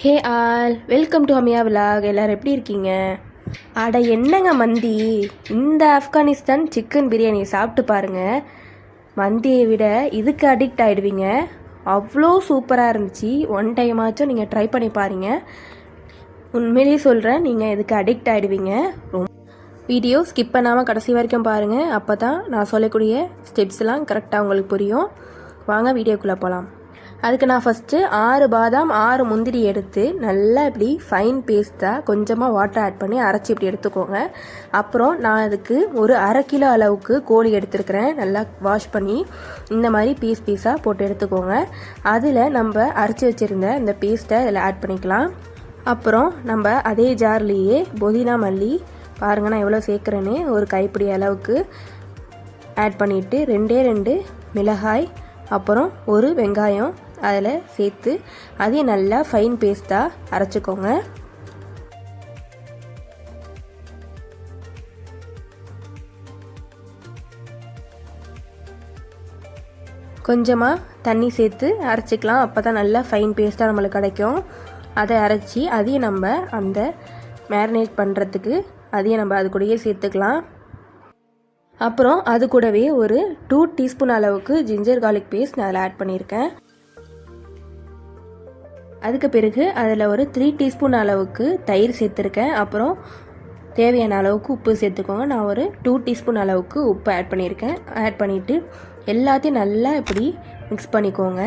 Hey all, welcome to Amiya vlog. எல்லோரும் எப்படி இருக்கீங்க? அட என்னங்க மந்தி, இந்த ஆப்கானிஸ்தான் சிக்கன் பிரியாணி சாப்பிட்டு பாருங்கள். மந்தியை விட இதுக்கு அடிக்ட் ஆகிடுவீங்க. அவ்வளோ சூப்பராக இருந்துச்சு. ஒன் டைமாச்சும் நீங்கள் ட்ரை பண்ணி பாருங்க. உண்மையிலேயே சொல்கிறேன், நீங்கள் இதுக்கு அடிக்ட் ஆகிடுவீங்க. வீடியோ ஸ்கிப் பண்ணாமல் கடைசி வரைக்கும் பாருங்கள். அப்போ தான் நான் சொல்லக்கூடிய ஸ்டெப்ஸ்லாம் கரெக்டாக உங்களுக்கு புரியும். வாங்க வீடியோக்குள்ளே போகலாம். அதுக்கு நான் ஃபஸ்ட்டு 6 பாதாம் 6 முந்திரி எடுத்து நல்லா இப்படி ஃபைன் பேஸ்ட்டாக கொஞ்சமாக வாட்டர் ஆட் பண்ணி அரைச்சி இப்படி எடுத்துக்கோங்க. அப்புறம் நான் அதுக்கு ஒரு 1/2 கிலோ அளவுக்கு கோழி எடுத்துருக்கிறேன். நல்லா வாஷ் பண்ணி இந்த மாதிரி பீஸாக போட்டு எடுத்துக்கோங்க. அதில் நம்ம அரைச்சி வச்சுருந்த இந்த பேஸ்ட்டை இதில் ஆட் பண்ணிக்கலாம். அப்புறம் நம்ம அதே ஜார்லேயே புதினா மல்லி பாருங்கள், நான் எவ்வளோ சேர்க்குறேன்னு ஒரு கைப்பிடி அளவுக்கு ஆட் பண்ணிவிட்டு 2 மிளகாய் அப்புறம் ஒரு வெங்காயம் அதில் சேர்த்து அதையும் நல்லா ஃபைன் பேஸ்ட்டாக அரைச்சிக்கோங்க. கொஞ்சமாக தண்ணி சேர்த்து அரைச்சிக்கலாம். அப்போ தான் நல்லா ஃபைன் பேஸ்ட்டாக நம்மளுக்கு கிடைக்கும். அதை அரைச்சி அதையும் நம்ம அந்த மேரினேட் பண்ணுறதுக்கு அதையும் நம்ம அது கூடயே சேர்த்துக்கலாம். அப்புறம் அது கூடவே ஒரு 2 டீஸ்பூன் அளவுக்கு ஜிஞ்சர் கார்லிக் பேஸ்ட் நான் அதில் ஆட் பண்ணியிருக்கேன். அதுக்கு பிறகு அதில் ஒரு 3 டீஸ்பூன் அளவுக்கு தயிர் சேர்த்துருக்கேன். அப்புறம் தேவையான அளவுக்கு உப்பு சேர்த்துக்கோங்க. நான் ஒரு 2 டீஸ்பூன் அளவுக்கு உப்பு ஆட் பண்ணியிருக்கேன். ஆட் பண்ணிவிட்டு எல்லாத்தையும் நல்லா இப்படி மிக்ஸ் பண்ணிக்கோங்க.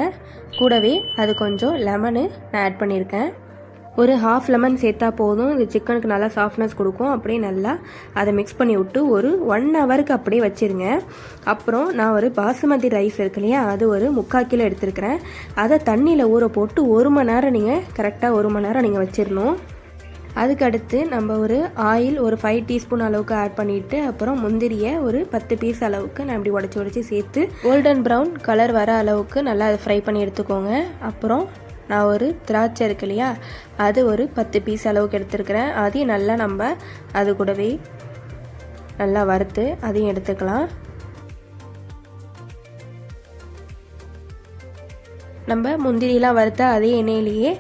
கூடவே அது கொஞ்சம் லெமனு நான் ஆட் பண்ணியிருக்கேன். ஒரு 1/2 லெமன் சேர்த்தா போதும். இது சிக்கனுக்கு நல்லா சாஃப்ட்னஸ் கொடுக்கும். அப்படியே நல்லா அதை மிக்ஸ் பண்ணி விட்டு ஒரு 1 ஹவருக்கு அப்படியே வச்சுருங்க. அப்புறம் நான் ஒரு பாசுமதி ரைஸ் இருக்கு இல்லையா, அது ஒரு 3/4 கிலோ எடுத்துருக்கிறேன். அதை தண்ணியில் ஊற போட்டு 1 மணி நேரம் கரெக்டாக 1 மணி நேரம் வச்சிடணும். அதுக்கடுத்து நம்ம ஒரு ஆயில் ஒரு 5 டீஸ்பூன் அளவுக்கு ஆட் பண்ணிவிட்டு அப்புறம் முந்திரியை ஒரு 10 பீஸ் அளவுக்கு நான் இப்படி உடச்சி சேர்த்து கோல்டன் ப்ரௌன் கலர் வர அளவுக்கு நல்லா அதை ஃப்ரை பண்ணி எடுத்துக்கோங்க. அப்புறம் நான் ஒரு திராட்சை இருக்கு இல்லையா, அது ஒரு 10 பீஸ் அளவுக்கு எடுத்துருக்கிறேன். அதையும் நல்லா நம்ம அது கூடவே நல்லா வறுத்து அதையும் எடுத்துக்கலாம். நம்ம முந்திரிலாம் வறுத்த அதே எண்ணெயிலேயே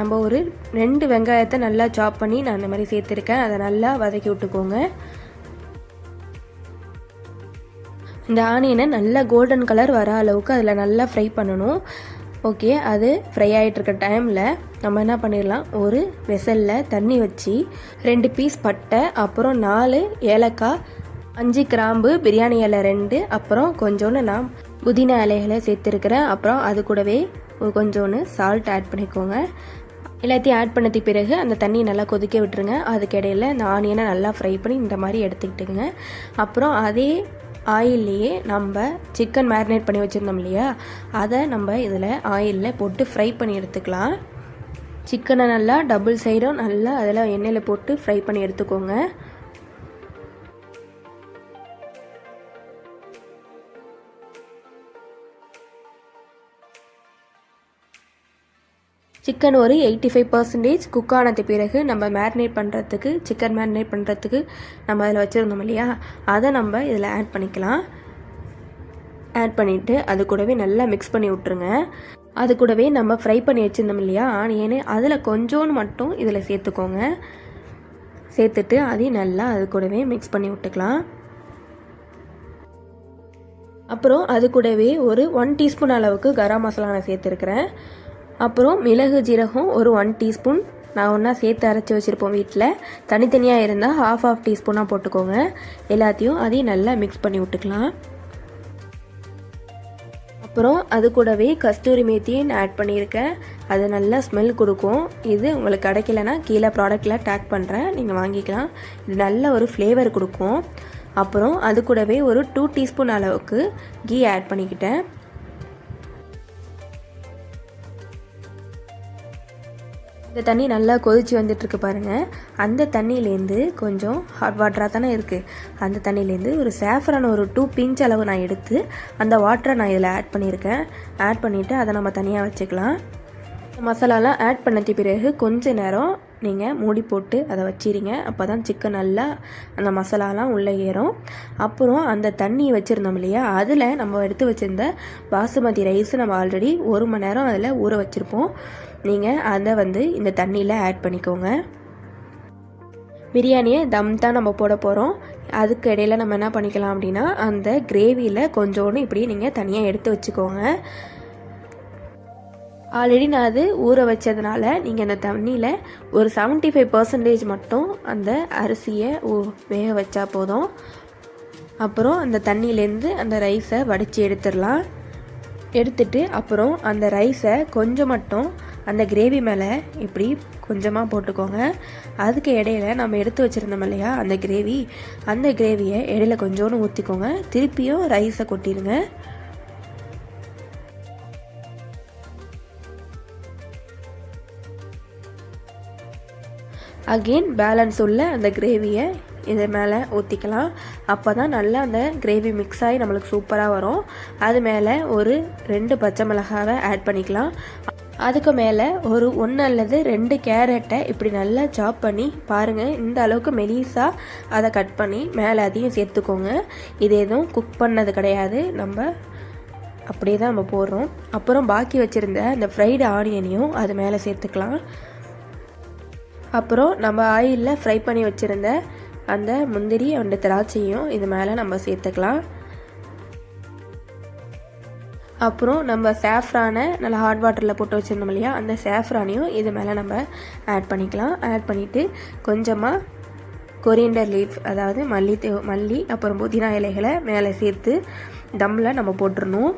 நம்ம ஒரு 2 வெங்காயத்தை நல்லா சாப் பண்ணி நான் அந்த மாதிரி சேர்த்துருக்கேன். அதை நல்லா வதக்கி விட்டுக்கோங்க. இந்த ஆனியனை நல்லா கோல்டன் கலர் வர அளவுக்கு அதில் நல்லா ஃப்ரை பண்ணணும். ஓகே, அது ஃப்ரை ஆகிட்டுருக்க டைமில் நம்ம என்ன பண்ணிடலாம், ஒரு வெசலில் தண்ணி வச்சு 2 பீஸ் பட்டை, அப்புறம் 4 ஏலக்காய், 5 கிராம்பு, பிரியாணி இலை 2, அப்புறம் கொஞ்சோன்னு நான் புதினா இலைகளை சேர்த்துருக்கிறேன். அப்புறம் அது கூடவே கொஞ்சோன்னு சால்ட் ஆட் பண்ணிக்கோங்க. எல்லாத்தையும் ஆட் பண்ணதுக்கு பிறகு அந்த தண்ணி நல்லா கொதிக்க விட்டுருங்க. அதுக்கு இடையில் இந்த ஆனியனை நல்லா ஃப்ரை பண்ணி இந்த மாதிரி எடுத்துக்கிட்டுங்க. அப்புறம் அதே ஆயில்லையே நம்ம சிக்கன் மேரினேட் பண்ணி வச்சுருந்தோம் இல்லையா, அதை நம்ம இதில் ஆயிலில் போட்டு ஃப்ரை பண்ணி எடுத்துக்கலாம். சிக்கனை நல்லா டபுள் சைடும் நல்லா அதில் எண்ணெயில் போட்டு ஃப்ரை பண்ணி எடுத்துக்கோங்க. சிக்கன் ஒரு 85% குக் ஆனது பிறகு நம்ம மேரினேட் பண்ணுறதுக்கு சிக்கன் மேரினேட் பண்ணுறதுக்கு நம்ம அதில் வச்சுருந்தோம் இல்லையா, அதை நம்ம இதில் ஆட் பண்ணிக்கலாம். ஆட் பண்ணிவிட்டு அது கூடவே நல்லா மிக்ஸ் பண்ணி விட்ருங்க. அது கூடவே நம்ம ஃப்ரை பண்ணி வச்சுருந்தோம் இல்லையா ஆனியனு, அதில் கொஞ்சோன்னு மட்டும் இதில் சேர்த்துக்கோங்க. சேர்த்துட்டு அதையும் நல்லா அது கூடவே மிக்ஸ் பண்ணி விட்டுக்கலாம். அப்புறம் அது கூடவே ஒரு 1 டீஸ்பூன் அளவுக்கு கரம் மசாலா நான் சேர்த்துருக்கிறேன். அப்புறம் மிளகு ஜீரகம் ஒரு 1 டீஸ்பூன் நான் ஒன்றா சேர்த்து அரைச்சி வச்சுருப்போம் வீட்டில். தனித்தனியாக இருந்தால் 1/2 டீஸ்பூனாக போட்டுக்கோங்க. எல்லாத்தையும் அதையும் நல்லா மிக்ஸ் பண்ணி விட்டுக்கலாம். அப்புறம் அது கூடவே கஸ்தூரி மேத்தியும் ஆட் பண்ணியிருக்கேன். அது நல்லா ஸ்மெல் கொடுக்கும். இது உங்களுக்கு கிடைக்கலன்னா கீழே ப்ராடக்டில் டேக் பண்ணுறேன், நீங்கள் வாங்கிக்கலாம். இது நல்ல ஒரு ஃப்ளேவர் கொடுக்கும். அப்புறம் அது கூடவே ஒரு 2 டீஸ்பூன் அளவுக்கு கீ ஆட் பண்ணிக்கிட்டேன். இந்த தண்ணி நல்லா கொதித்து வந்துட்டுருக்கு பாருங்கள். அந்த தண்ணியிலேருந்து கொஞ்சம் ஹாட் வாட்டராக தானே இருக்குது, அந்த தண்ணியிலேருந்து ஒரு சேஃப்ரான் ஒரு 2 பிஞ்ச் அளவு நான் எடுத்து அந்த வாட்டரை நான் இதில் ஆட் பண்ணியிருக்கேன். ஆட் பண்ணிவிட்டு அதை நம்ம தனியாக வச்சுக்கலாம். மசாலாலாம் ஆட் பண்ணது பிறகு கொஞ்ச நேரம் நீங்கள் மூடி போட்டு அதை வச்சிருங்க. அப்போ தான் சிக்கன் நல்லா அந்த மசாலாலாம் உள்ளே ஏறும். அப்புறம் அந்த தண்ணி வச்சுருந்தோம் இல்லையா, அதில் நம்ம எடுத்து வச்சுருந்த பாசுமதி ரைஸ் நம்ம ஆல்ரெடி 1 மணி நேரம் அதில் ஊற வச்சுருப்போம். நீங்கள் அதை இந்த தண்ணியில் ஆட் பண்ணிக்கோங்க. பிரியாணியை தம் தான் நம்ம போட போகிறோம். அதுக்கு இடையில நம்ம என்ன பண்ணிக்கலாம் அப்படின்னா, அந்த கிரேவியில் கொஞ்சோண்டு இப்படி நீங்கள் தனியாக எடுத்து வச்சுக்கோங்க. ஆல்ரெடி நான் அது ஊற வச்சதுனால நீங்கள் அந்த தண்ணியில் ஒரு 75% மட்டும் அந்த அரிசியை வேக வச்சா போதும். அப்புறம் அந்த தண்ணியிலேருந்து அந்த ரைஸை வடித்து எடுத்துடலாம். எடுத்துட்டு அப்புறம் அந்த ரைஸை கொஞ்சம் மட்டும் அந்த கிரேவி மேலே இப்படி கொஞ்சமாக போட்டுக்கோங்க. அதுக்கு இடையில நம்ம எடுத்து வச்சுருந்தோம் இல்லையா அந்த கிரேவியை இடையில கொஞ்சோன்னு ஊற்றிக்கோங்க. திருப்பியும் ரைஸை கொட்டிடுங்க. அகெயின் பேலன்ஸ் உள்ள அந்த கிரேவியை இது மேலே ஊற்றிக்கலாம். அப்போ தான் நல்லா அந்த கிரேவி மிக்ஸ் ஆகி நம்மளுக்கு சூப்பராக வரும். அது மேலே ஒரு 2 பச்சை மிளகாவை ஆட் பண்ணிக்கலாம். அதுக்கு மேலே ஒரு 1 அல்லது 2 கேரட்டை இப்படி நல்லா சாப் பண்ணி பாருங்கள், இந்த அளவுக்கு மெலிசாக அதை கட் பண்ணி மேலே அதையும் சேர்த்துக்கோங்க. இது எதுவும் குக் பண்ணது கிடையாது, நம்ம அப்படியே தான் நம்ம போடுறோம். அப்புறம் பாக்கி வச்சுருந்த அந்த ஃப்ரைடு ஆனியனையும் அது மேலே சேர்த்துக்கலாம். அப்புறம் நம்ம ஆயிலில் ஃப்ரை பண்ணி வச்சுருந்த அந்த முந்திரி அந்த திராட்சையும் இது மேலே நம்ம சேர்த்துக்கலாம். அப்புறம் நம்ம சேஃப்ரானை நல்லா ஹாட் வாட்டரில் போட்டு வச்சுருந்தோம் இல்லையா, அந்த சேஃப்ரானையும் இது மேலே நம்ம ஆட் பண்ணிக்கலாம். ஆட் பண்ணிவிட்டு கொஞ்சமாக கொரியண்டர் லீஃப், அதாவது மல்லி அப்புறம் புதினா இலைகளை மேலே சேர்த்து தம்மில் நம்ம போட்டுடணும்.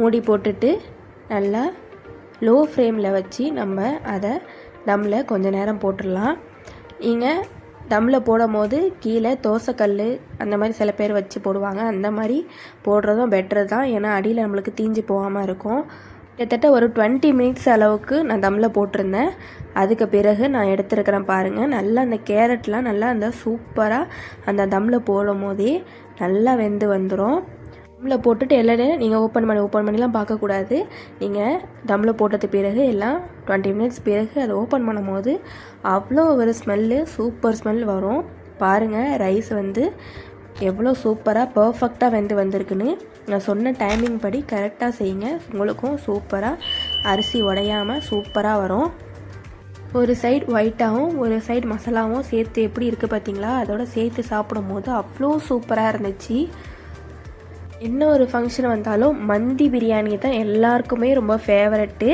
மூடி போட்டுட்டு நல்லா லோ ஃப்ளேமில் வச்சு நம்ம அதை தம்மில் கொஞ்சம் நேரம் போட்டுடலாம். நீங்கள் தம்மில் போடும் போது கீழே தோசைக்கல் அந்த மாதிரி சில பேர் வச்சு போடுவாங்க. அந்த மாதிரி போடுறதும் பெட்ரு தான், ஏன்னா அடியில் நம்மளுக்கு தீஞ்சு போகாமல் இருக்கும். கிட்டத்தட்ட ஒரு 20 மினிட்ஸ் அளவுக்கு நான் தம்மில் போட்டிருந்தேன். அதுக்கு பிறகு நான் எடுத்துருக்கிறேன் பாருங்கள். நல்லா அந்த கேரட்லாம் நல்லா அந்த சூப்பராக அந்த தம்மில் போடும் போதே நல்லா வெந்து வந்துடும். தம்மில் போட்டுட்டு எல்லாம் நீங்கள் ஓப்பன் பண்ணிலாம் பார்க்கக்கூடாது. நீங்கள் தம்மில் போட்டது பிறகு எல்லாம் 20 மினிட்ஸ் பிறகு அதை ஓப்பன் பண்ணும் போது அவ்வளோ ஒரு சூப்பர் ஸ்மெல் வரும். பாருங்கள், ரைஸ் எவ்வளோ சூப்பராக பர்ஃபெக்டாக வந்திருக்குன்னு. நான் சொன்ன டைமிங் படி கரெக்டாக செய்யுங்க, உங்களுக்கும் சூப்பராக அரிசி உடையாமல் சூப்பராக வரும். ஒரு சைடு ஒயிட்டாகவும் ஒரு சைடு மசாலாவும் சேர்த்து எப்படி இருக்குது பார்த்தீங்களா, அதோட சேர்த்து சாப்பிடும் போது அவ்வளோ சூப்பராக இருந்துச்சு. இன்னொரு ஃபங்க்ஷன் வந்தாலும் மந்தி பிரியாணி தான் எல்லாருக்குமே ரொம்ப ஃபேவரெட்டு.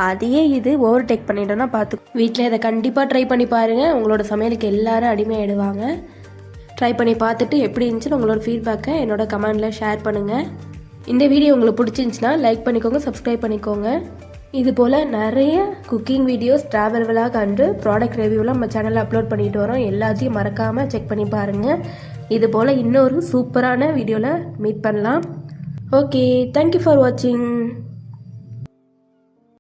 அதையே இது ஓவர்டேக் பண்ணிட்டோன்னா பார்த்து வீட்டில் இதை கண்டிப்பாக ட்ரை பண்ணி பாருங்கள். உங்களோட சமையலுக்கு எல்லோரும் அடிமையாயிடுவாங்க. ட்ரை பண்ணி பார்த்துட்டு எப்படி இருந்துச்சுன்னு உங்களோட ஃபீட்பேக்கை என்னோட கமெண்டில் ஷேர் பண்ணுங்கள். இந்த வீடியோ உங்களுக்கு பிடிச்சிருந்துச்சுன்னா லைக் பண்ணிக்கோங்க, சப்ஸ்கிரைப் பண்ணிக்கோங்க. இது போல் நிறைய cooking videos, travel vlog and product ரிவ்யூலாம் நம்ம சேனலில் அப்லோட் பண்ணிட்டு வரோம். எல்லாத்தையும் மறக்காமல் செக் பண்ணி பாருங்கள். இது போல் இன்னொரு சூப்பரான வீடியோவில் மீட் பண்ணலாம். ஓகே, தேங்க்யூ ஃபார் வாட்சிங்.